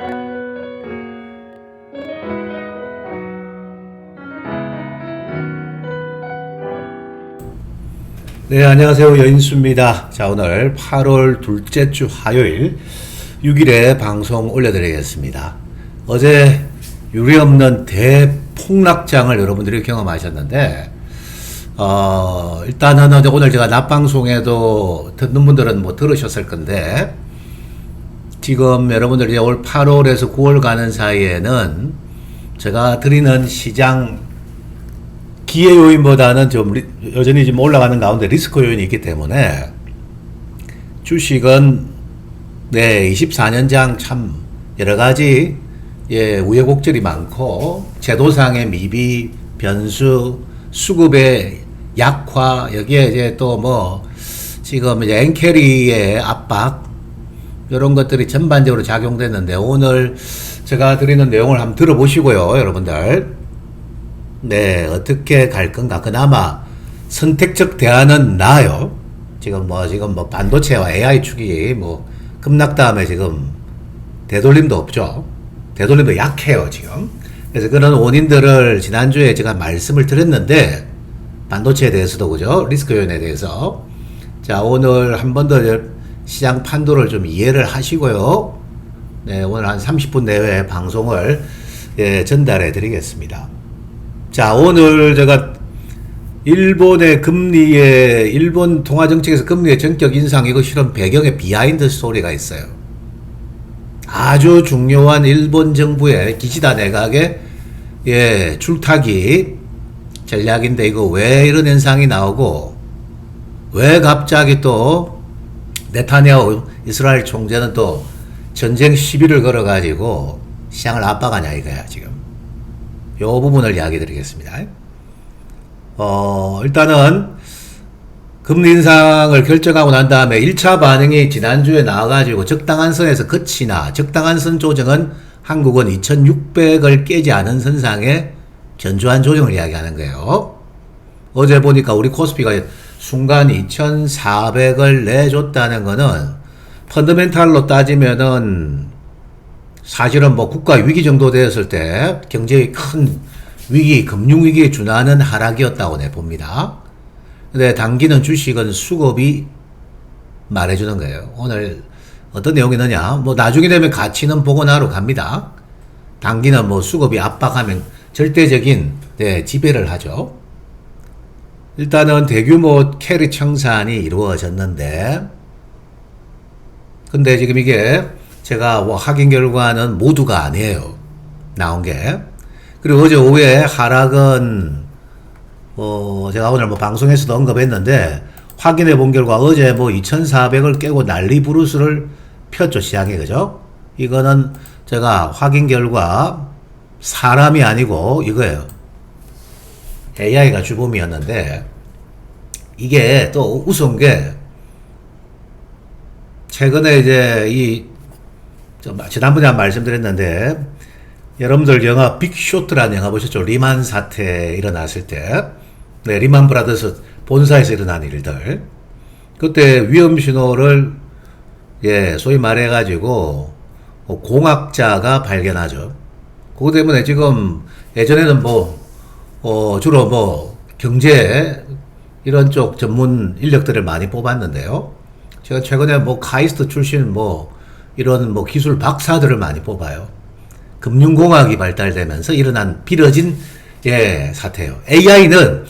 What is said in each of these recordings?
네, 안녕하세요. 여인수입니다. 자, 오늘 8월 둘째 주 화요일 6일에 방송 올려드리겠습니다. 어제 유례없는 대폭락장을 여러분들이 경험하셨는데, 일단은 오늘 제가 낮방송에도 듣는 분들은 뭐 들으셨을 건데, 지금 여러분들이 올 8월에서 9월 가는 사이에는 제가 드리는 시장 기회 요인보다는 좀 여전히 지금 올라가는 가운데 리스크 요인이 있기 때문에 주식은 24년장 참 여러 가지 우여곡절이 많고 제도상의 미비, 변수, 수급의 약화, 여기에 이제 또 뭐 지금 이제 엔캐리의 압박 이런 것들이 전반적으로 작용됐는데, 오늘 제가 드리는 내용을 한번 들어보시고요, 여러분들. 네, 어떻게 갈 건가? 그나마 선택적 대안은 나아요. 지금 뭐 반도체와 AI 축이 뭐 급락 다음에 지금 되돌림도 없죠. 되돌림도 약해요, 지금. 그래서 그런 원인들을 지난주에 제가 말씀을 드렸는데, 반도체에 대해서도 그죠? 리스크 요인에 대해서. 자, 오늘 한 번 더 시장 판도를 좀 이해를 하시고요. 네, 오늘 한 30분 내외에 방송을 전달해 드리겠습니다. 자, 오늘 제가 일본 통화정책에서 금리의 전격 인상, 이거 실은 배경에 비하인드 스토리가 있어요. 아주 중요한 일본 정부의 기시다 내각의 줄타기 전략인데, 이거 왜 이런 현상이 나오고, 왜 갑자기 또 네타냐후 이스라엘 총재는 또 전쟁 시비를 걸어가지고 시장을 압박하냐 이거야, 지금. 요 부분을 이야기 드리겠습니다. 일단은 금리 인상을 결정하고 난 다음에 1차 반응이 지난주에 나와가지고 적당한 선에서 끝이나, 적당한 선 조정은 한국은 2600을 깨지 않은 선상에 견조한 조정을 이야기하는 거예요. 어제 보니까 우리 코스피가 순간 2400을 내줬다는 거는 펀더멘탈로 따지면은 사실은 뭐 국가 위기 정도 되었을 때 경제의 큰 위기, 금융위기에 준하는 하락이었다고 봅니다. 근데 당기는 주식은 수급이 말해주는 거예요. 오늘 어떤 내용이 있느냐, 뭐 나중에 되면 가치는 복원하러 갑니다. 당기는 뭐 수급이 압박하면 절대적인 지배를 하죠. 일단은 대규모 캐리 청산이 이루어졌는데, 근데 지금 이게 제가 확인 결과는 모두가 아니에요, 나온 게. 그리고 어제 오후에 하락은 제가 오늘 뭐 방송에서도 언급했는데, 확인해 본 결과 어제 뭐 2400을 깨고 난리 부르스를 폈죠, 시장에. 그죠? 이거는 제가 확인 결과 사람이 아니고 이거예요. AI가 주범이었는데, 이게 또 우스운 게, 최근에 이제 지난번에 한 말씀드렸는데, 여러분들 영화 빅쇼트라는 영화 보셨죠? 리만 사태 일어났을 때, 리만 브라더스 본사에서 일어난 일들. 그때 위험 신호를 소위 말해가지고 공학자가 발견하죠. 그거 때문에 지금 예전에는 주로 경제 이런 쪽 전문 인력들을 많이 뽑았는데요. 제가 최근에 카이스트 출신 이런 기술 박사들을 많이 뽑아요. 금융공학이 발달되면서 일어난 빌어진 사태예요. AI는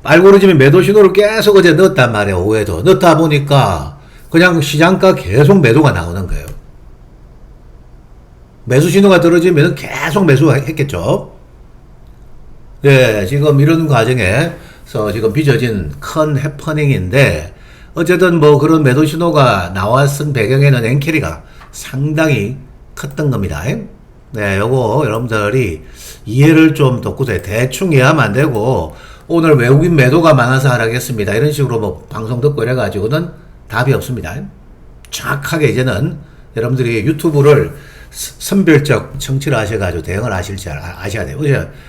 알고리즘이 매도 신호를 계속 어제 넣었단 말이에요. 오후에도 넣다 보니까 그냥 시장가 계속 매도가 나오는 거예요. 매수 신호가 떨어지면 계속 매수했겠죠. 지금 이런 과정에서 지금 빚어진 큰 해퍼닝인데, 어쨌든 그런 매도 신호가 나왔은 배경에는 엔캐리가 상당히 컸던 겁니다. 요거 여러분들이 이해를 좀 돕고서 대충 이해하면 안 되고, 오늘 외국인 매도가 많아서 하락했습니다, 이런 식으로 방송 듣고 이래가지고는 답이 없습니다. 정확하게 이제는 여러분들이 유튜브를 선별적 청취를 하셔가지고 대응을 하실 줄 아셔야 돼요.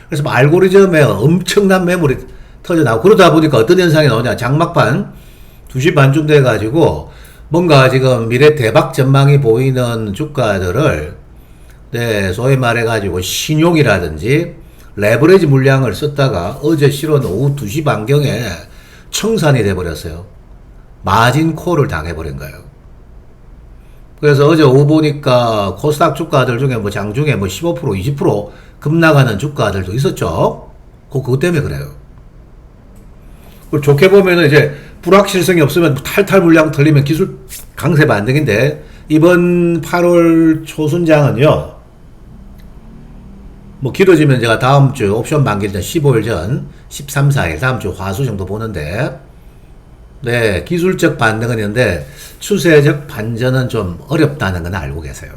그래서 알고리즘에 엄청난 매물이 터져나오고, 그러다 보니까 어떤 현상이 나오냐, 장막판 2시 반쯤 돼가지고 뭔가 지금 미래 대박 전망이 보이는 주가들을 네, 소위 말해가지고 신용이라든지 레버리지 물량을 썼다가 어제 실은 오후 2시 반경에 청산이 돼버렸어요. 마진콜을 당해버린 거예요. 그래서 어제 오후 보니까 코스닥 주가들 중에 뭐 장중에 뭐 15%, 20% 급락하는 주가들도 있었죠. 그것 때문에 그래요. 좋게 보면은 이제 불확실성이 없으면 탈탈 물량 털리면 기술 강세 반등인데 이번 8월 초순장은요. 뭐 길어지면 제가 다음 주 옵션 만기일 전 15일 전 13, 14일 다음 주 화수 정도 보는데 네, 기술적 반등은 있는데 추세적 반전은 좀 어렵다는 건 알고 계세요.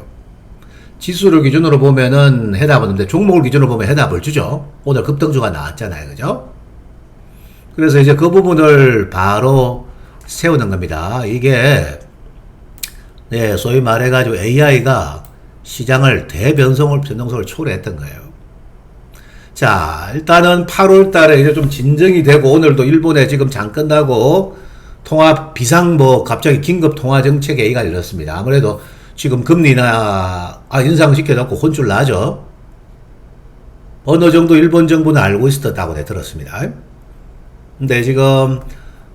지수를 기준으로 보면은 해답은 없는데 종목을 기준으로 보면 해답을 주죠. 오늘 급등주가 나왔잖아요. 그죠? 그래서 이제 그 부분을 바로 세우는 겁니다. 이게 네, 소위 말해가지고 AI가 시장을 변동성을 초래했던 거예요. 자, 일단은 8월 달에 이제 좀 진정이 되고 오늘도 일본에 지금 장 끝나고 통화 비상 뭐 갑자기 긴급 통화 정책 회의가 열렸습니다. 아무래도 지금 금리나 인상시켜놓고 혼쭐 나죠. 어느 정도 일본 정부는 알고 있었다고 내 들었습니다. 근데 지금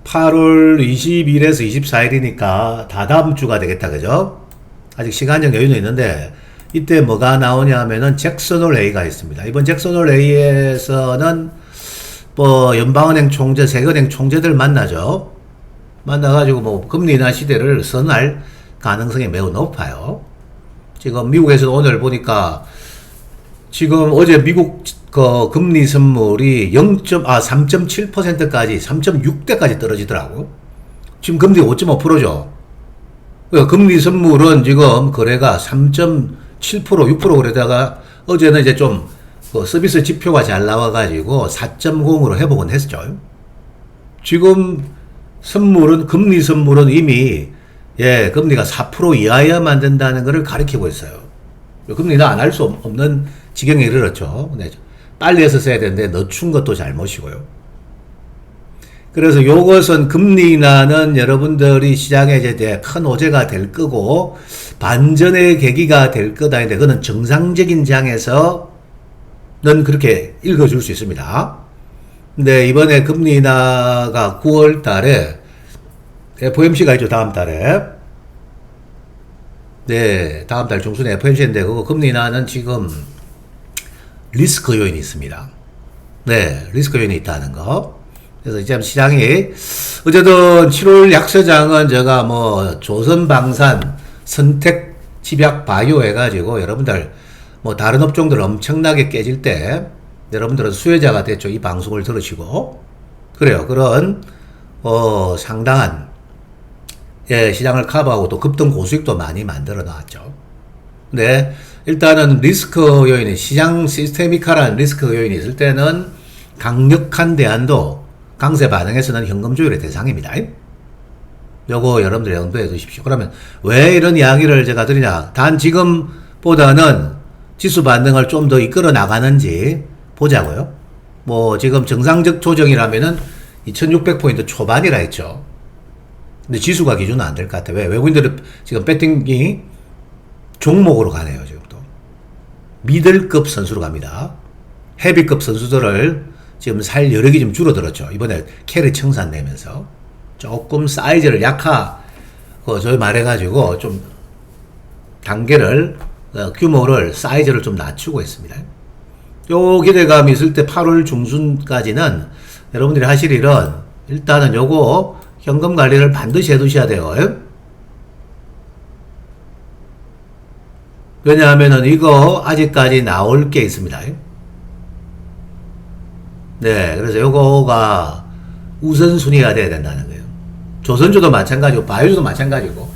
8월 20일에서 24일이니까 다다음 주가 되겠다. 그죠? 아직 시간적 여유는 있는데 이때 뭐가 나오냐 하면은 잭슨홀 회의가 있습니다. 이번 잭슨홀 회의에서는 뭐 연방은행 총재, 세계은행 총재들 만나죠. 만나가지고 뭐 금리 인하 시대를 선언할 가능성이 매우 높아요. 지금 미국에서도 오늘 보니까 지금 어제 미국 그 금리 선물이 3.7%까지 3.6대까지 떨어지더라고. 지금 금리 5.5%죠. 금리 선물은 지금 거래가 3.7% 6% 그러다가 어제는 이제 좀 서비스 지표가 잘 나와가지고 4.0으로 회복은 했죠. 지금 금리 선물은 이미 금리가 4% 이하여야만 된다는 것을 가리키고 있어요. 금리는 안 할 수 없는 지경에 이르렀죠. 빨리 해서 써야 되는데 늦춘 것도 잘못이고요. 그래서 요것은 금리 인하는 여러분들이 시장에 이제 큰 호재가 될 거고 반전의 계기가 될 거다. 근데 그거는 정상적인 장에서는 그렇게 읽어줄 수 있습니다. 근데 이번에 금리 인하가 9월 달에 FOMC가 있죠. 다음 달에. 네, 다음 달 중순에 FOMC인데 그거 금리 인하는 지금 리스크 요인이 있습니다. 네, 리스크 요인이 있다는 거. 그래서 이제 시장이 어쨌든 7월 약세장은 제가 뭐 조선방산, 선택, 집약, 바이오 해가지고 여러분들 뭐 다른 업종들 엄청나게 깨질 때 여러분들은 수혜자가 됐죠. 이 방송을 들으시고. 그래요. 그런 상당한 시장을 커버하고 또 급등 고수익도 많이 만들어 놨죠. 근데 일단은 리스크 요인이 시장 시스테미카라는 리스크 요인이 있을 때는 강력한 대안도 강세 반응에서는 현금 조율의 대상입니다. 요거 여러분들 염두에 두십시오. 그러면 왜 이런 이야기를 제가 드리냐? 단 지금보다는 지수 반등을 좀 더 이끌어 나가는지 보자고요. 뭐 지금 정상적 조정이라면은 2600포인트 초반이라 했죠. 근데 지수가 기준은 안 될 것 같아요. 왜? 외국인들은 지금 배팅이 종목으로 가네요. 지금도 미들급 선수로 갑니다. 헤비급 선수들을 지금 살 여력이 좀 줄어들었죠. 이번에 캐리 청산 내면서 조금 사이즈를 저희 말해가지고 좀 단계를 규모를 사이즈를 좀 낮추고 있습니다. 요 기대감이 있을 때 8월 중순까지는 여러분들이 하실 일은 일단은 요거 현금 관리를 반드시 해두셔야 돼요. 왜냐하면은 이거 아직까지 나올 게 있습니다. 네, 그래서 요거가 우선순위가 돼야 된다는 거예요. 조선주도 마찬가지고, 바이오주도 마찬가지고,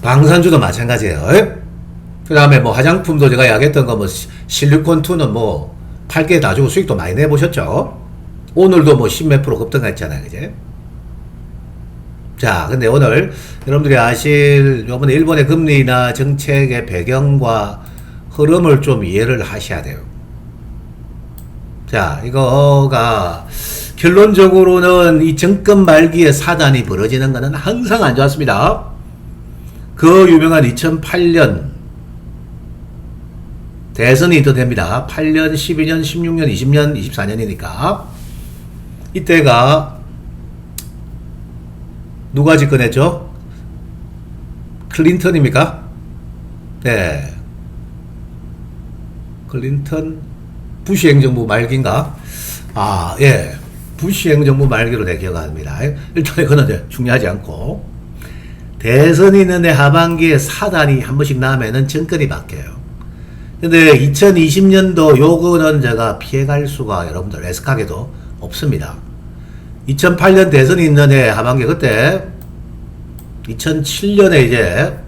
방산주도 마찬가지예요. 그 다음에 뭐 화장품도 제가 이야기했던 거 뭐 실리콘2는 뭐 8개 다 주고 수익도 많이 내보셨죠? 오늘도 뭐 10몇 프로 급등했잖아요. 그제? 자, 근데 오늘 여러분들이 아실 요번에 일본의 금리나 정책의 배경과 흐름을 좀 이해를 하셔야 돼요. 자, 이거가 결론적으로는 이 정권 말기에 사단이 벌어지는 것은 항상 안 좋았습니다. 그 유명한 2008년 대선이 또 됩니다. 8년, 12년, 16년, 20년, 24년이니까. 이때가 누가 집권했죠? 클린턴입니까? 네. 클린턴, 부시 행정부 말기인가? 아, 예. 부시 행정부 말기로 내 기억합니다. 일단 그건 중요하지 않고. 대선이 있는데 하반기에 사단이 한 번씩 나면은 정권이 바뀌어요. 근데 2020년도 요거는 제가 피해갈 수가 여러분들 애석하게도 없습니다. 2008년 대선이 있는데 하반기 그때 2007년에 이제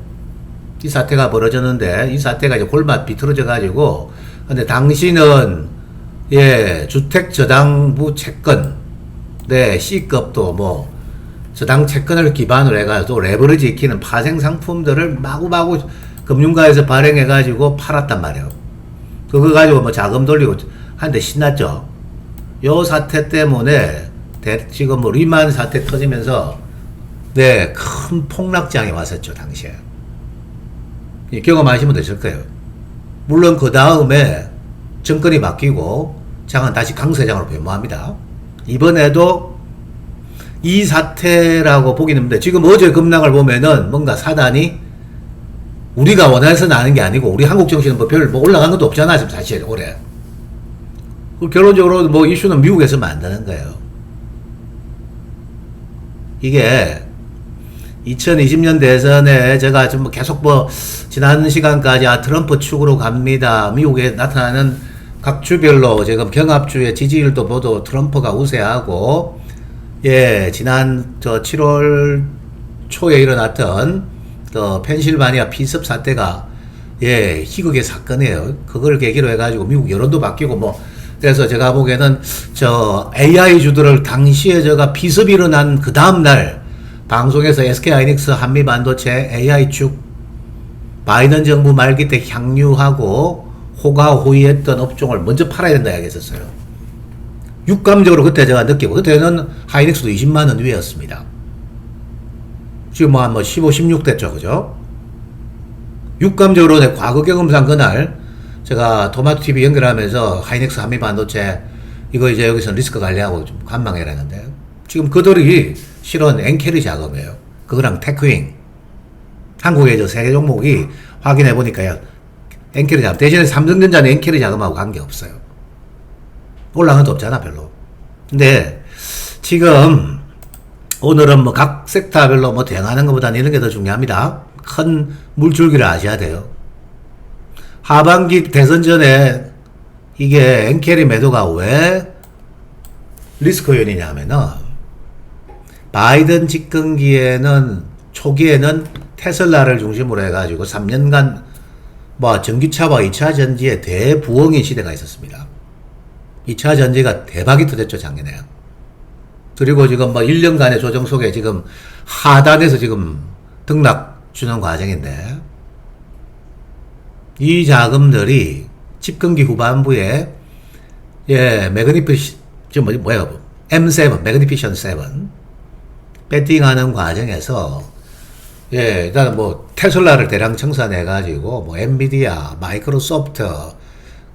이 사태가 벌어졌는데 이 사태가 이제 골맛 비틀어져 가지고 근데 당시는 예 주택저당부 채권 네 C급도 뭐 저당 채권을 기반으로 해가지고 레버리지 익히는 파생 상품들을 마구마구 금융가에서 발행해가지고 팔았단 말이에요. 그거 가지고 뭐 자금 돌리고 하는데 신났죠. 요 사태 때문에 지금 뭐 리만 사태 터지면서 네, 큰 폭락장이 왔었죠, 당시에. 경험하시면 되실 거예요. 물론 그 다음에 정권이 바뀌고 장은 다시 강세장으로 변모합니다. 이번에도 이 사태라고 보기는 힘든데 지금 어제 급락을 보면은 뭔가 사단이 우리가 원해서 나는 게 아니고 우리 한국 정치는 뭐 별 뭐 올라간 것도 없잖아 지금 사실 올해. 결론적으로 뭐 이슈는 미국에서 만드는 거예요. 이게 2020년 대선에 제가 좀 계속 뭐 지난 시간까지 트럼프 축으로 갑니다. 미국에 나타나는 각 주별로 지금 경합주의 지지율도 모두 트럼프가 우세하고 예 지난 저 7월 초에 일어났던 그 펜실바니아 피습 사태가 예 희극의 사건이에요. 그걸 계기로 해가지고 미국 여론도 바뀌고 뭐 그래서 제가 보기에는 저 AI 주들을 당시에 제가 피습이 일어난 그 다음날 방송에서 SK하이닉스 한미반도체 AI 축 바이든 정부 말기 때 향유하고 호가호위했던 업종을 먼저 팔아야 된다 이야기했었어요. 육감적으로 그때 제가 느끼고 그때는 하이닉스도 20만원 위였습니다. 지금 뭐 한 15, 16 됐죠. 그죠? 육감적으로 내 과거 경험상 그날 제가 토마토 TV 연결하면서 하이닉스 한미반도체 이거 이제 여기서 리스크 관리하고 좀 관망해라 했는데 지금 그들이 실은 엔캐리 자금이에요. 그거랑 테크윙. 한국의 저 세 종목이 확인해 보니까요. 엔캐리 자금. 대신에 삼성전자는 엔캐리 자금하고 관계없어요. 올라간 것도 없잖아, 별로. 근데 지금 오늘은 뭐 각 섹터별로 뭐 대응하는 것보다는 이런 게 더 중요합니다. 큰 물줄기를 아셔야 돼요. 하반기 대선 전에 이게 엔캐리 매도가 왜 리스크 요인이냐 하면은 바이든 집권기에는 초기에는 테슬라를 중심으로 해가지고 3년간 뭐 전기차와 2차 전지의 대부흥인 시대가 있었습니다. 2차 전지가 대박이 터졌죠, 작년에. 그리고 지금 뭐 1년간의 조정 속에 지금 하단에서 지금 등락 주는 과정인데 이 자금들이 집권기 후반부에 예, M7, 매그니피션 7 배팅하는 과정에서 예, 일단 뭐 테슬라를 대량 청산해가지고 뭐 엔비디아, 마이크로소프트,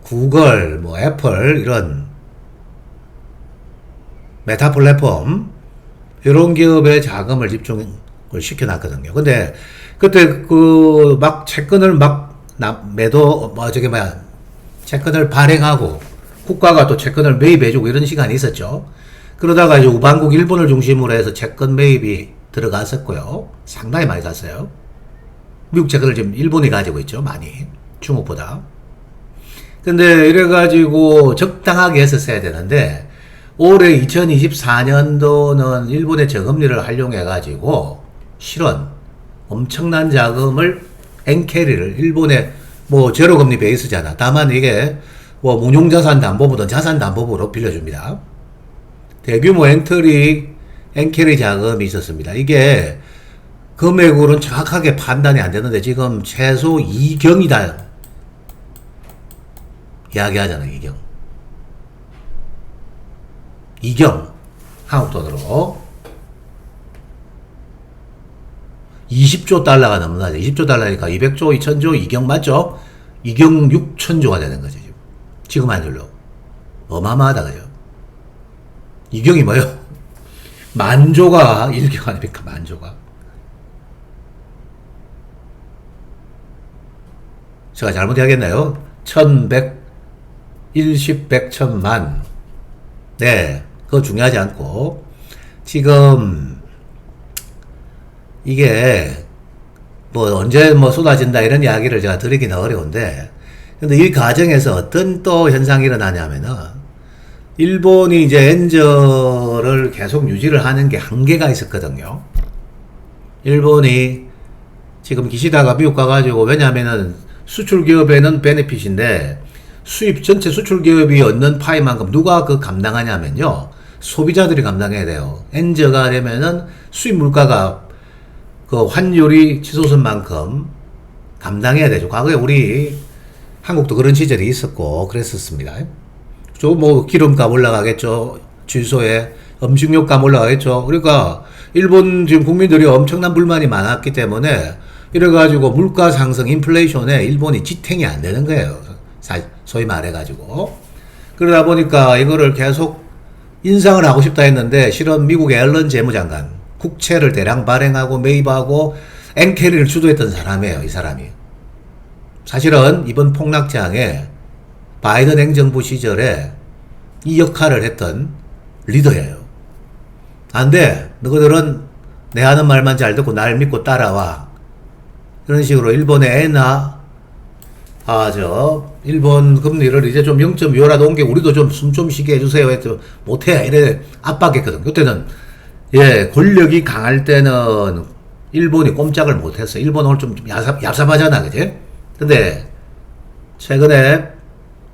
구글, 뭐 애플 이런 메타 플랫폼 이런 기업에 자금을 집중을 시켜놨거든요. 근데 그때 그 막 채권을 채권을 발행하고 국가가 또 채권을 매입해주고 이런 시간이 있었죠. 그러다가 이제 우방국 일본을 중심으로 해서 채권 매입이 들어갔었고요. 상당히 많이 갔어요. 미국 채권을 지금 일본이 가지고 있죠. 많이. 중국보다. 근데 이래가지고 적당하게 했었어야 되는데 올해 2024년도는 일본의 저금리를 활용해가지고 실은 엄청난 자금을 엔캐리를 일본의 뭐 제로금리 베이스잖아. 다만 이게 뭐 무용자산담보부든 자산담보부로 빌려줍니다. 대규모 엔캐리 자금이 있었습니다. 이게 금액으로는 정확하게 판단이 안 되는데 지금 최소 2경이다 이야기하잖아요. 2경 한국 돈으로 20조 달러가 넘는다. 20조 달러니까 200조, 2000조, 2경 맞죠? 2경 6천조가 되는 거죠. 지금 환율로. 어마어마하다, 그죠? 2경이 뭐요? 만조가 1경 아닙니까? 만조가. 제가 잘못 이야기했나요? 1100, 1십, 100, 1000만. 네, 그거 중요하지 않고 지금 이게 뭐 언제 뭐 쏟아진다 이런 이야기를 제가 드리기는 어려운데, 근데 이 과정에서 어떤 또 현상이 일어나냐면은 일본이 이제 엔저를 계속 유지를 하는 게 한계가 있었거든요. 일본이 지금 기시다가 미국 가가지고, 왜냐하면은 수출 기업에는 베네핏인데 수입 전체 수출 기업이 얻는 파이만큼 누가 그 감당하냐면요, 소비자들이 감당해야 돼요. 엔저가 되면은 수입 물가가 그 환율이 치솟은 만큼 감당해야 되죠. 과거에 우리 한국도 그런 시절이 있었고 그랬었습니다. 좀 뭐 기름값 올라가겠죠. 질소에 음식료값 올라가겠죠. 그러니까 일본 지금 국민들이 엄청난 불만이 많았기 때문에 이래가지고 물가 상승 인플레이션에 일본이 지탱이 안 되는 거예요. 소위 말해가지고. 그러다 보니까 이거를 계속 인상을 하고 싶다 했는데 실은 미국의 앨런 재무장관 국채를 대량 발행하고 매입하고 엔캐리를 주도했던 사람이에요. 이 사람이. 사실은 이번 폭락장에 바이든 행정부 시절에 이 역할을 했던 리더예요. 안 돼. 너희들은 내 하는 말만 잘 듣고 날 믿고 따라와. 그런 식으로 일본의 엔화, 일본 금리를 이제 좀 0.25라도 옮겨 우리도 좀 숨 좀 쉬게 해주세요. 했더니 못해. 이래 압박했거든. 그때는, 권력이 강할 때는 일본이 꼼짝을 못했어. 일본 오늘 좀 얍삽하잖아. 그지? 근데, 최근에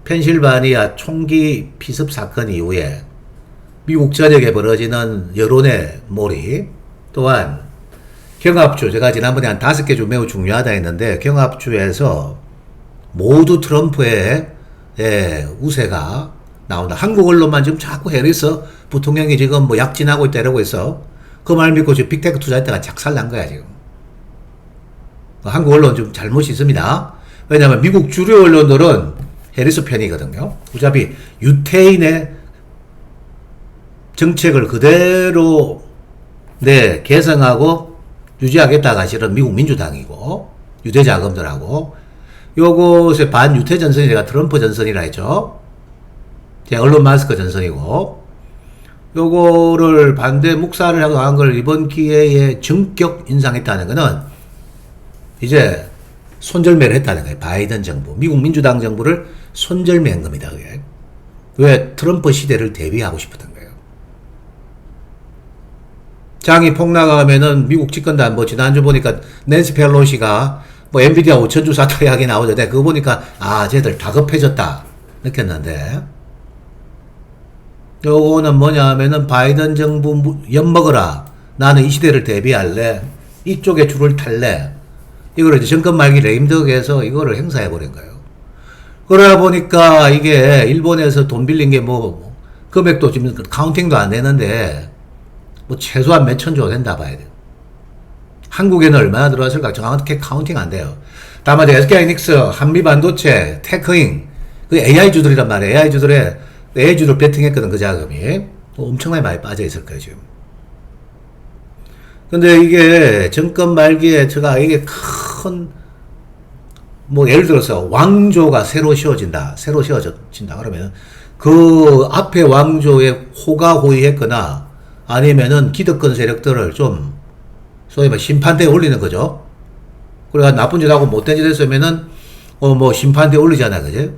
펜실바니아 총기 피습 사건 이후에 미국 전역에 벌어지는 여론의 몰입, 또한 경합주, 제가 지난번에 한 5개 주 매우 중요하다 했는데, 경합주에서 모두 트럼프의 우세가 나온다. 한국 언론만 지금 자꾸 해리스 부통령이 지금 뭐 약진하고 있다 이러고 있어. 그 말 믿고 지금 빅테크 투자했다가 작살난 거야, 지금. 한국 언론 좀 잘못이 있습니다. 왜냐면 미국 주류 언론들은 해리스 편이거든요. 어차피 유태인의 정책을 그대로 개성하고 유지하겠다가 실은 미국 민주당이고, 유대 자금들하고, 요것의 반유태 전선이 제가 트럼프 전선이라 했죠. 제가 언론 마스크 전선이고, 요거를 반대 묵살을 하고 한 걸 이번 기회에 전격 인상했다는 거는 이제 손절매를 했다는 거예요. 바이든 정부, 미국 민주당 정부를 손절매한 겁니다. 그게. 왜? 트럼프 시대를 대비하고 싶었던 거예요. 장이 폭락하면은 미국 집권도 안, 뭐 지난주 보니까 낸시 펠로시가 뭐 엔비디아 5천주 사타 이야기 나오던데 그거 보니까 쟤들 다급해졌다 느꼈는데, 요거는 뭐냐 하면은 바이든 정부 엿먹어라. 나는 이 시대를 대비할래. 이쪽에 줄을 탈래. 이거를 이제 정권 말기 레임덕에서 이거를 행사해버린 거예요. 그러다 보니까 이게 일본에서 돈 빌린 게 뭐 금액도 지금 카운팅도 안 되는데 뭐 최소한 몇천 조 된다 봐야 돼요. 한국에는 얼마나 들어왔을까 정확하게 카운팅 안 돼요. 다만 SK하이닉스, 한미반도체, 테크인, 그 AI주들이란 말이에요. AI주들 베팅했거든, 그 자금이. 엄청나게 많이 빠져 있을 거예요, 지금. 근데 이게 정권 말기에 이게 예를 들어서 왕조가 새로 씌워진다 그러면 그 앞에 왕조에 호가호위했거나 아니면은 기득권 세력들을 좀 소위 심판대에 올리는 거죠. 그래가 나쁜 짓 하고 못된 짓 했으면은 심판대에 올리잖아, 그지?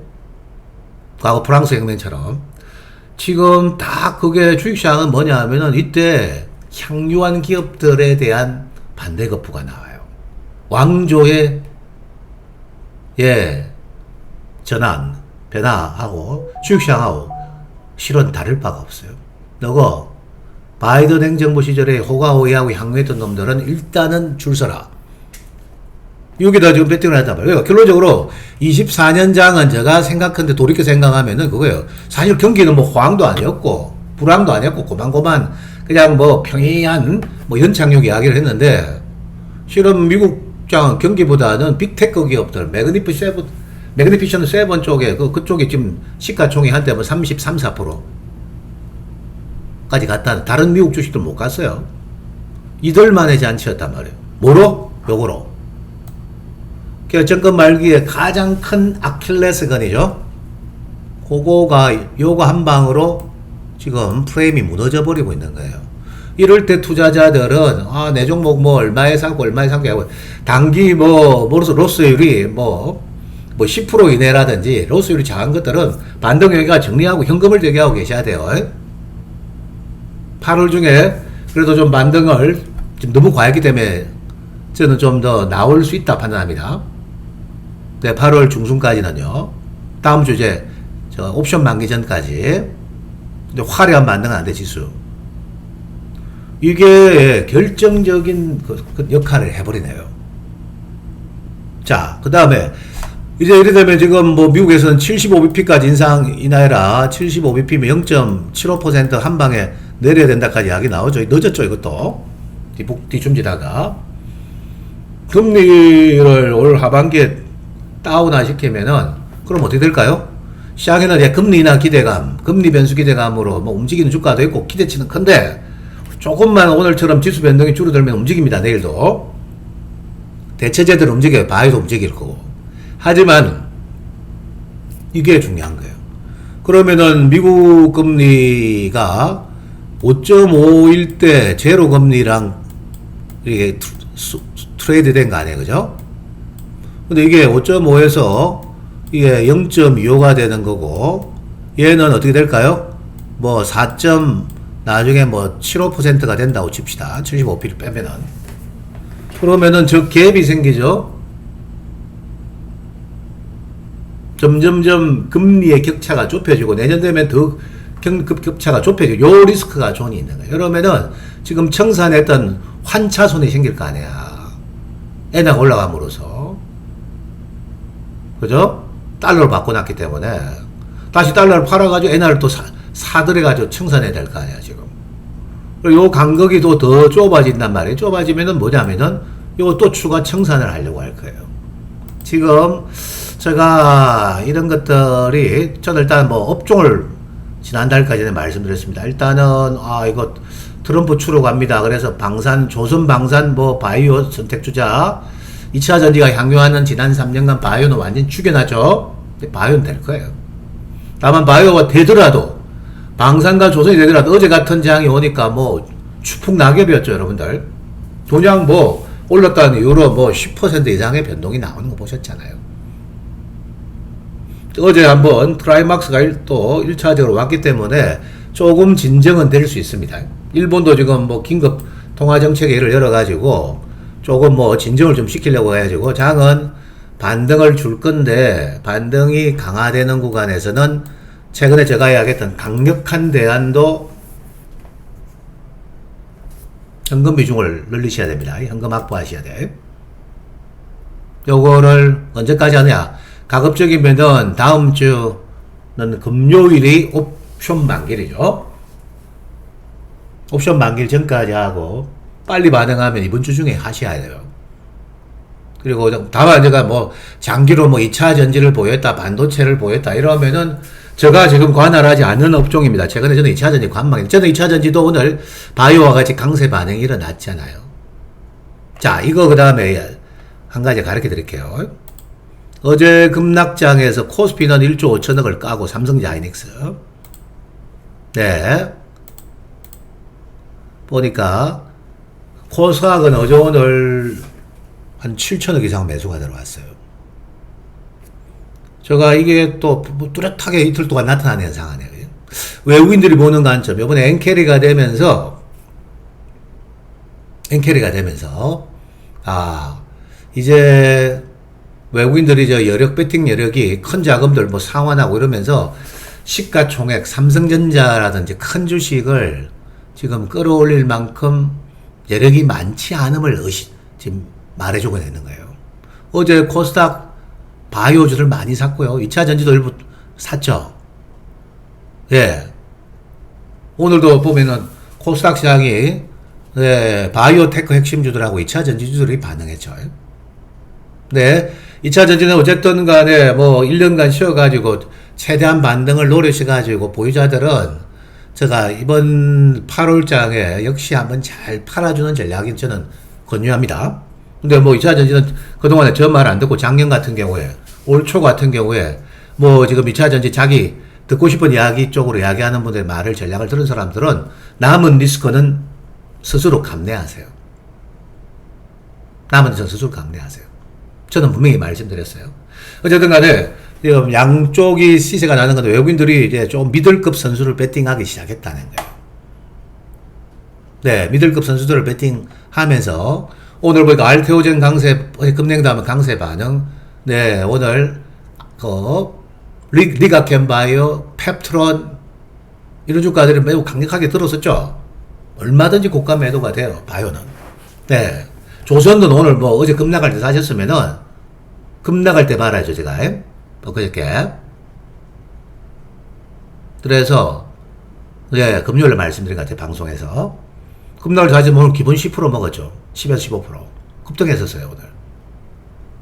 과거 프랑스 혁명처럼. 지금 딱 그게 주식시장은 뭐냐 하면은 이때 향유한 기업들에 대한 반대 거부가 나와요. 왕조의 변화하고 주식시장하고 실은 다를 바가 없어요. 너거 바이든 행정부 시절에 호가호위하고 향유했던 놈들은 일단은 줄 서라. 여기다 지금 배팅을 했단 말이에요. 결론적으로 24년장은 제가 생각하는데 돌이켜 생각하면은 그거예요. 사실 경기는 호황도 아니었고 불황도 아니었고 고만고만 그냥 평이한 연착륙 이야기를 했는데, 실은 미국장 경기보다는 빅테크 기업들, 매그니피션 세븐 쪽에 그쪽이 지금 시가총액 한때 뭐 33, 4%까지 갔다. 다른 미국 주식들 못 갔어요. 이들만의 잔치였단 말이에요. 뭐로? 요거로. 그 정권 말기에 가장 큰 아킬레스건이죠. 그거가 요거 한 방으로 지금 프레임이 무너져 버리고 있는 거예요. 이럴 때 투자자들은 내 종목 뭐 얼마에 사고 얼마에 사고 하고 단기 로스율이 뭐 10% 이내라든지 로스율이 작은 것들은 반등여기가 정리하고 현금을 대기하고 계셔야 돼요. 8월 중에 그래도 좀 반등을 지금 너무 과했기 때문에 저는 좀 더 나올 수 있다 판단합니다. 네, 8월 중순까지는요. 다음 주 이제 옵션 만기 전까지 화려한 반등은 안 돼, 지수. 이게 결정적인 그 역할을 해버리네요. 자, 그 다음에 이제 이래 되면 지금 뭐 미국에서는 75bp까지 인하해라. 75bp면 0.75% 한 방에 내려야 된다까지 이야기 나오죠. 늦었죠, 이것도. 뒤춤지다가. 금리를 올 하반기에 다운화 시키면은, 그럼 어떻게 될까요? 시장에는 이제 금리 인하 기대감, 금리 변수 기대감으로 뭐 움직이는 주가도 있고 기대치는 큰데, 조금만 오늘처럼 지수 변동이 줄어들면 움직입니다, 내일도. 대체제대로 움직여요. 바이오도 움직일 거고. 하지만, 이게 중요한 거예요. 그러면은 미국 금리가 5.5일 때 제로 금리랑 이게 트레이드 된 거 아니에요, 그죠? 근데 이게 5.5에서 이게 0.25가 되는 거고, 얘는 어떻게 될까요? 뭐 4. 나중에 뭐 75%가 된다고 칩시다. 75p를 빼면은. 그러면은 저 갭이 생기죠? 점점점 금리의 격차가 좁혀지고 내년 되면 더 격차가 좁혀지고 요 리스크가 존이 있는 거예요. 그러면은 지금 청산했던 환차손이 생길 거 아니야. 엔화가 올라감으로써. 그죠? 달러를 바꿔놨기 때문에 다시 달러를 팔아가지고 엔화를 또 사들여가지고 청산해야 될 거 아니야, 지금. 그리고 요 간격이 또 더 좁아진단 말이에요. 좁아지면은 뭐냐면은 요거 또 추가 청산을 하려고 할 거예요. 지금 제가 이런 것들이 저는 일단 뭐 업종을 지난달까지는 말씀드렸습니다. 일단은 이거 트럼프 추로 갑니다. 그래서 조선 방산 뭐 바이오 선택 주자 2차 전지가 향유하는 지난 3년간 바이오는 완전 죽여놨죠. 바이오는 될 거예요. 다만 바이오가 되더라도 방산과 조선이 되더라도 어제 같은 장이 오니까 뭐 추풍 낙엽이었죠, 여러분들. 그냥 뭐 올랐다는 이유로 뭐 10% 이상의 변동이 나오는 거 보셨잖아요. 어제 한번 트라이막스가 또 1차적으로 왔기 때문에 조금 진정은 될 수 있습니다. 일본도 지금 뭐 긴급 통화정책회의를 열어가지고 조금 뭐 진정을 좀 시키려고 해가지고 장은 반등을 줄 건데 반등이 강화되는 구간에서는 최근에 제가 이야기했던 강력한 대안도 현금 비중을 늘리셔야 됩니다. 현금 확보하셔야 돼. 요거를 언제까지 하느냐? 가급적이면은 다음 주는 금요일이 옵션 만기일이죠. 옵션 만기일 전까지 하고 빨리 반응하면 이번 주 중에 하셔야 돼요. 그리고 다만 제가 뭐 장기로 뭐 2차 전지를 보였다, 반도체를 보였다 이러면은 제가 지금 관할하지 않는 업종입니다. 최근에 저는 2차 전지 관망입니다. 저는 2차 전지도 오늘 바이오와 같이 강세 반응이 일어났잖아요. 자, 이거 그 다음에 한 가지 가르쳐 드릴게요. 어제 급락장에서 코스피는 1조 5천억을 까고 삼성전자 하이닉스. 네. 보니까 코스닥은 어제 오늘 한 7천억 이상 매수가 들어왔어요. 제가 이게 또 뚜렷하게 이틀 동안 나타나는 현상 아니에요. 외국인들이 보는 관점, 이번에 엔캐리가 되면서, 이제 외국인들이 여력, 배팅 여력이 큰 자금들 뭐 상환하고 이러면서 시가총액, 삼성전자라든지 큰 주식을 지금 끌어올릴 만큼 여력이 많지 않음을 지금 말해주고 있는 거예요. 어제 코스닥 바이오주를 많이 샀고요. 2차 전지도 일부 샀죠. 예. 오늘도 보면은 코스닥 시장이 바이오테크 핵심주들하고 2차 전지주들이 반응했죠. 네. 2차 전지는 어쨌든 간에 뭐 1년간 쉬어가지고 최대한 반등을 노리셔가지고 보유자들은 제가 이번 8월장에 역시 한번 잘 팔아주는 전략이 저는 권유합니다. 근데 뭐 2차 전지는 그동안에 저 말 안 듣고 작년 같은 경우에 올 초 같은 경우에 뭐 지금 2차 전지 자기 듣고 싶은 이야기 쪽으로 이야기하는 분들의 말을 전략을 들은 사람들은 남은 리스크는 스스로 감내하세요. 남은 리스크는 스스로 감내하세요. 저는 분명히 말씀드렸어요. 어쨌든 간에 지금 양쪽이 시세가 나는 건데 외국인들이 이제 좀 미들급 선수를 배팅하기 시작했다는 거예요. 네, 미들급 선수들을 배팅하면서 오늘 보니까 알테오젠 강세, 급냉다음에 강세 반응. 네, 오늘 리가켄바이오, 펩트론 이런 주가들이 매우 강력하게 들어섰죠. 얼마든지 고가 매도가 돼요. 바이오는. 네, 조선도 오늘 뭐 어제 급락할 때 사셨으면은 급락할 때 말아야죠, 제가. 그저께. 그래서 네, 금요일에 말씀드린 것 같아요, 방송에서. 급락을 사시면 오늘 기본 10% 먹었죠. 10에서 15% 급등했었어요, 오늘.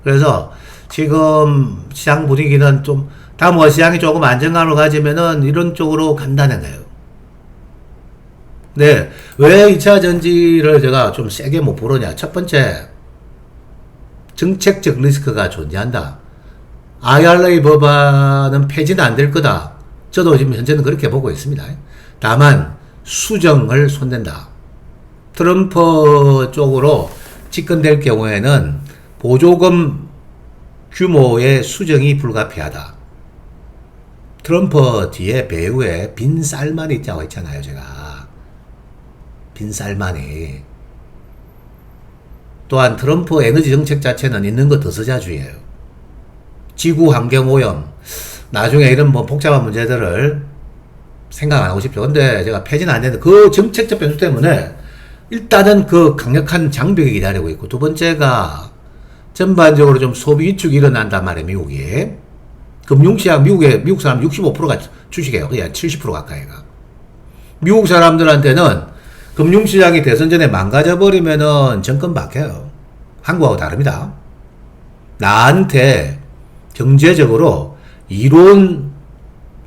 그래서 지금 시장 분위기는 좀 다음 시장이 조금 안정감을 가지면은 이런 쪽으로 간다는 거예요. 네, 왜 2차 전지를 제가 좀 세게 못 보느냐. 첫 번째, 정책적 리스크가 존재한다. IRA 법안은 폐지는 안 될 거다. 저도 지금 현재는 그렇게 보고 있습니다. 다만 수정을 손댄다. 트럼프 쪽으로 집권될 경우에는 보조금 규모의 수정이 불가피하다. 트럼프 뒤에 배후에 빈 쌀만이 있다고 했잖아요, 제가. 빈 쌀만이. 또한 트럼프 에너지 정책 자체는 있는 것 더서자주의예요. 지구 환경 오염. 나중에 이런 뭐 복잡한 문제들을 생각 안 하고 싶죠. 근데 제가 폐지는 안 되는데 그 정책적 변수 때문에 일단은 그 강력한 장벽이 기다리고 있고, 두 번째가 전반적으로 좀 소비 위축이 일어난단 말이에요, 미국이. 금융시장, 미국 사람 65%가 주식이에요. 그냥 70% 가까이가. 미국 사람들한테는 금융시장이 대선 전에 망가져버리면은 정권 바뀌어요. 한국하고 다릅니다. 나한테 경제적으로 이론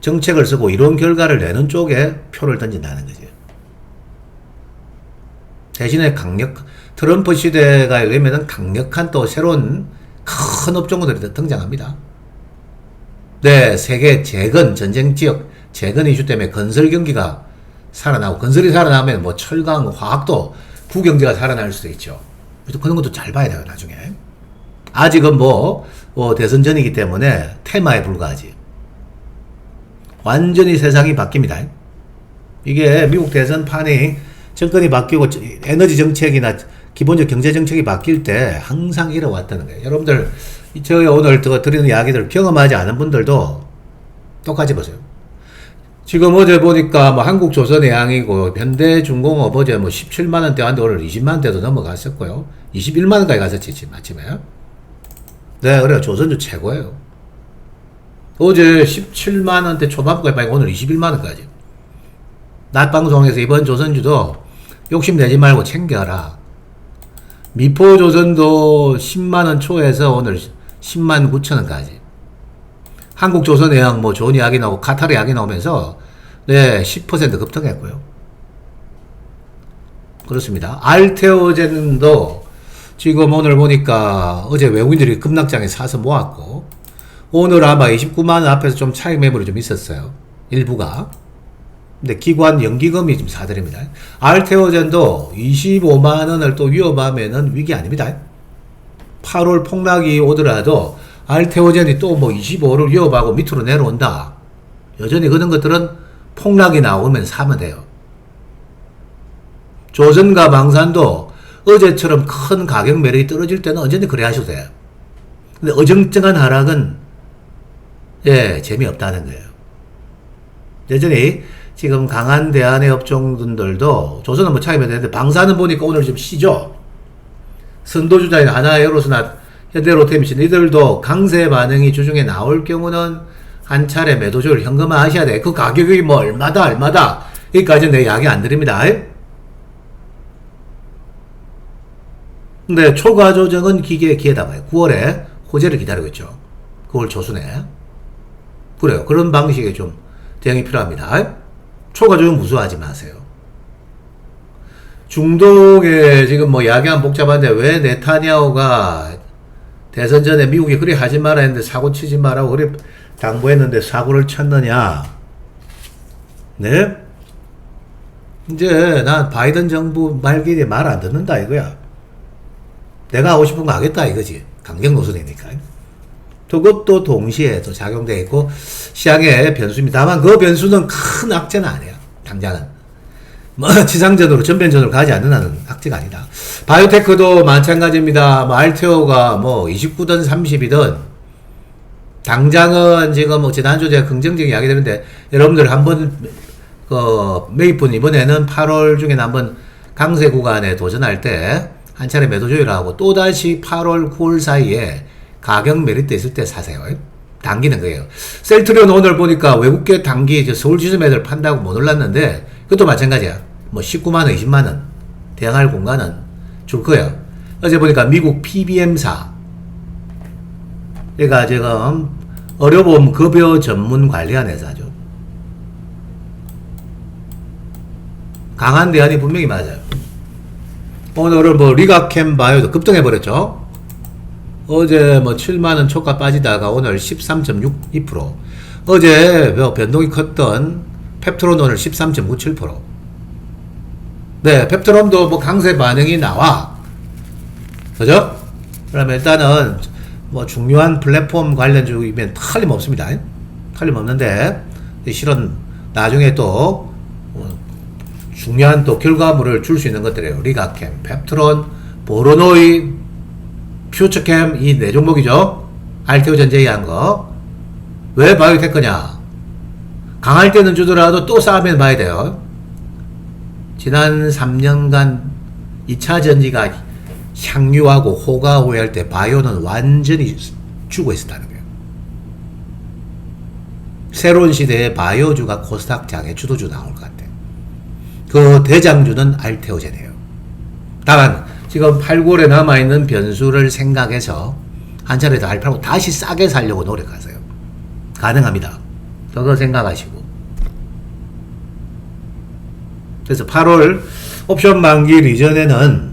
정책을 쓰고 이론 결과를 내는 쪽에 표를 던진다는 거지. 대신에 트럼프 시대가 되면은 강력한 또 새로운 큰 업종들이 등장합니다. 네, 세계 재건, 전쟁 지역 재건 이슈 때문에 건설 경기가 살아나고, 건설이 살아나면 뭐 철강, 화학도 구경제가 살아날 수도 있죠. 그런 것도 잘 봐야 돼요, 나중에. 아직은 대선 전이기 때문에 테마에 불과하지. 완전히 세상이 바뀝니다. 이게 미국 대선판이 정권이 바뀌고 에너지 정책이나 기본적 경제 정책이 바뀔 때 항상 이뤄왔다는 거예요. 여러분들, 저희 오늘 드리는 이야기들 경험하지 않은 분들도 똑같이 보세요. 지금 어제 보니까 뭐 한국조선해양이고 현대중공업 어제 뭐 17만원대 왔는데 오늘 20만원대도 넘어갔었고요. 21만원까지 갔었지, 지금 아침에. 네, 그래요. 조선주 최고예요. 어제 17만원대 초반까지 빠지고 오늘 21만원까지. 낮방송에서 이번 조선주도 욕심내지 말고 챙겨라. 미포조선도 10만원 초에서 오늘 10만 9천원까지. 한국조선해양 뭐 좋은 이야기 나오고 카타르 이야기 나오면서 네, 10% 급등했고요. 그렇습니다. 알테오젠도 지금 오늘 보니까 어제 외국인들이 급락장에 사서 모았고, 오늘 아마 29만원 앞에서 좀 차익 매물이 좀 있었어요. 일부가. 근데 기관 연기금이 지금 사들입니다. 알테오젠도 25만원을 또 위협하면은 위기 아닙니다. 8월 폭락이 오더라도 알테오젠이 또 뭐 25를 위협하고 밑으로 내려온다. 여전히 그런 것들은 폭락이 나오면 사면 돼요. 조선과 망산도 어제처럼 큰 가격 매력이 떨어질 때는 언제든지 그래 하셔도 돼요. 근데 어정쩡한 하락은 재미없다는 거예요. 여전히 지금 강한 대안의 업종들도 조선은 뭐 차이면 되는데 방사는 보니까 오늘 좀 쉬죠. 선도주자인 하나에어로스나 현대로템신 이들도 강세 반응이 주중에 나올 경우는 한 차례 매도주를 현금화 하셔야 돼. 그 가격이 뭐 얼마다 여기까지는 내 이야기 안 드립니다. 근데 초과 조정은 기회다 봐요. 9월에 호재를 기다리고 있죠. 9월 초순에. 그래요. 그런 방식의 좀 대응이 필요합니다. 초과적으로 무수하지 마세요. 중동에 지금 뭐 이야기하면 복잡한데 왜 네타냐후가 대선 전에 미국이 그리 하지 마라 했는데 사고 치지 마라고 그리 당부했는데 사고를 쳤느냐. 네? 이제 난 바이든 정부 말길에 말 안 듣는다 이거야. 내가 하고 싶은 거 하겠다 이거지. 강경 노선이니까. 그것도 동시에 또 작용되어 있고 시장의 변수입니다. 다만 그 변수는 큰 악재는 아니에요. 당장은. 뭐 지상전으로 전면전으로 가지 않는 한은 악재가 아니다. 바이오테크도 마찬가지입니다. 뭐 알테오가 뭐 29든 30이든 당장은 지금 뭐 지난주 제가 긍정적인 이야기 드렸는데 여러분들 한번 매입분 이번에는 8월 중에 한번 강세 구간에 도전할 때 한 차례 매도 조율을 하고 또다시 8월 9월 사이에 가격 메리트 있을 때 사세요. 당기는 거예요. 셀트리온 오늘 보니까 외국계 단기 서울 지점 애들 판다고 못 올랐는데 그것도 마찬가지야. 뭐 19만원, 20만원 대항할 공간은 줄 거예요. 어제 보니까 미국 PBM사 얘가 지금 의료보험 급여 전문 관리한 회사죠. 강한 대안이 분명히 맞아요. 오늘은 뭐 리가캠 바이오도 급등해버렸죠. 어제 뭐 7만원 초가 빠지다가 오늘 13.62%. 어제 변동이 컸던 펩트론 오늘 13.97%. 네, 펩트론도 뭐 강세 반응이 나와. 그죠? 그러면 일단은 뭐 중요한 플랫폼 관련주이면 틀림없습니다. 틀림없는데 실은 나중에 또 중요한 또 결과물을 줄 수 있는 것들이에요. 리가캠, 펩트론, 보로노이, 퓨처캠 이 네 종목이죠. 알테오 전 제의한 거. 왜 바이오테크냐? 강할 때는 주더라도 또 싸우면 봐야 돼요. 지난 3년간 2차 전지가 향유하고 호가호위할 때 바이오는 완전히 죽어 있었다는 거예요. 새로운 시대에 바이오주가 코스닥장에 주도주 나올 것 같아요. 그 대장주는 알테오젠이에요. 다만 지금 8, 9월에 남아있는 변수를 생각해서 한 차례 더 알파고 다시 싸게 살려고 노력하세요. 가능합니다. 그거 생각하시고. 그래서 8월 옵션 만기 이전에는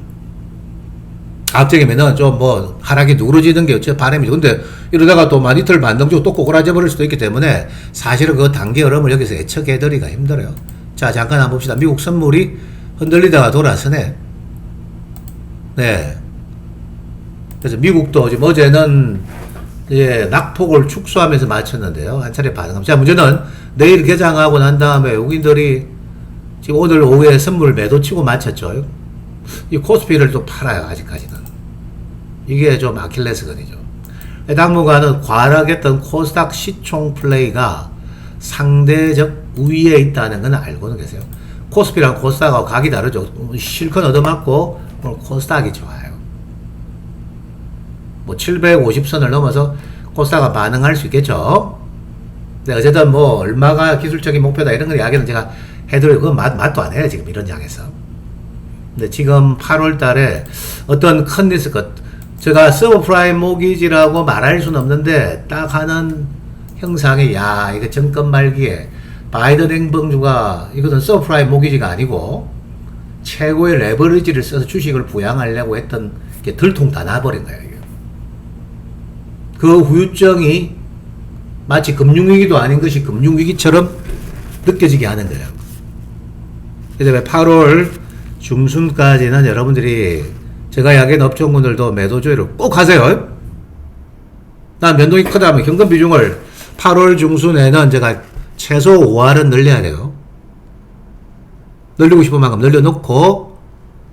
앞쪽이면은 좀 뭐 하락이 누그러지는 게 어째 바람이죠. 근데 이러다가 또 이틀 반등주고 또 꼬꾸라져 버릴 수도 있기 때문에 사실은 그 단기 흐름을 여기서 예측해드리기가 힘들어요. 자, 잠깐 한번 봅시다. 미국 선물이 흔들리다가 돌아서네. 네. 그래서 미국도 지금 어제는 이제 낙폭을 축소하면서 마쳤는데요. 한 차례 반응합니다. 자, 문제는 내일 개장하고 난 다음에 외국인들이 지금 오늘 오후에 선물 매도 치고 마쳤죠. 이 코스피를 또 팔아요, 아직까지는. 이게 좀 아킬레스건이죠. 당분간은 과락했던 코스닥 시총 플레이가 상대적 우위에 있다는 건 알고는 계세요. 코스피랑 코스닥하고 각이 다르죠. 실컷 얻어맞고 오늘 코스닥이 좋아요. 뭐 750선을 넘어서 코스닥은 반응할 수 있겠죠. 근데 어쨌든 뭐 얼마가 기술적인 목표다 이런 거 이야기는 제가 해드려요. 그건 맛도 안 해요. 지금 이런 장에서. 근데 지금 8월 달에 어떤 큰 리스크, 제가 서브프라임 모기지라고 말할 수는 없는데 딱 하는 형상이 야 이거 정권 말기에 바이든 행정부가 이것은 서브프라임 모기지가 아니고 최고의 레버리지를 써서 주식을 부양하려고 했던 게 들통 다 나버린 거예요. 이게. 그 후유증이 마치 금융위기도 아닌 것이 금융위기처럼 느껴지게 하는 거예요. 그래서 8월 중순까지는 여러분들이 제가 이야기한 업종군들도 매도 조율을 꼭 하세요. 난 변동이 크다면 현금 비중을 8월 중순에는 제가 최소 5할은 늘려야 돼요. 늘리고 싶은 만큼 늘려놓고,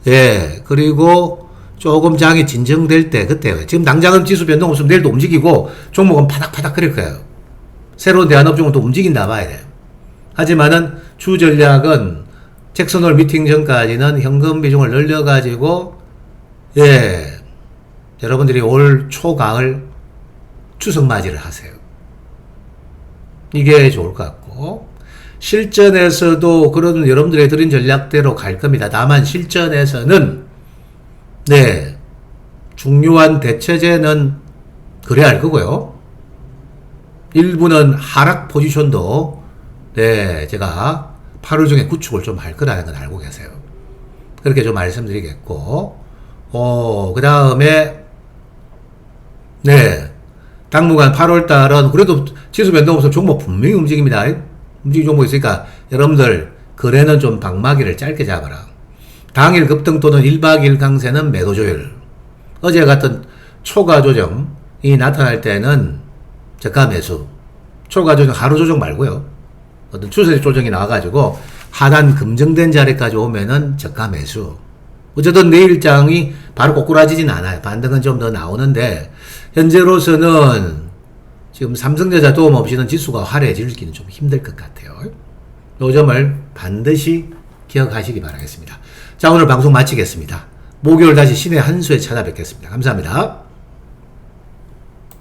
예, 그리고 조금 장이 진정될 때, 그때, 지금 당장은 지수 변동 없으면 내일도 움직이고, 종목은 파닥파닥 그릴 거예요. 새로운 대안업종은 또 움직인다 봐야 돼요. 하지만은 주 전략은 잭슨홀 미팅 전까지는 현금 비중을 늘려가지고, 예, 여러분들이 올 초가을 추석 맞이를 하세요. 이게 좋을 것 같고, 실전에서도 그런 여러분들이 드린 전략대로 갈 겁니다. 다만 실전에서는, 네, 중요한 대체제는 그래야 할 거고요. 일부는 하락 포지션도 네, 제가 8월 중에 구축을 좀 할 거라는 건 알고 계세요. 그렇게 좀 말씀드리겠고, 그 다음에, 네, 당분간 8월 달은 그래도 지수 변동 없으면 종목 분명히 움직입니다. 움직이 종목 있으니까 여러분들 거래는 좀 방마기를 짧게 잡아라. 당일 급등 또는 1박 2일 강세는 매도 조율. 어제 같은 초과 조정이 나타날 때는 저가 매수. 초과 조정, 하루 조정 말고요. 어떤 추세적 조정이 나와가지고 하단 금정된 자리까지 오면은 저가 매수. 어쨌든 내일장이 바로 꼬꾸라지진 않아요. 반등은 좀 더 나오는데 현재로서는 지금 삼성전자 도움 없이는 지수가 화려해지기는 좀 힘들 것 같아요. 이 점을 반드시 기억하시기 바라겠습니다. 자, 오늘 방송 마치겠습니다. 목요일 다시 신의 한 수에 찾아뵙겠습니다. 감사합니다.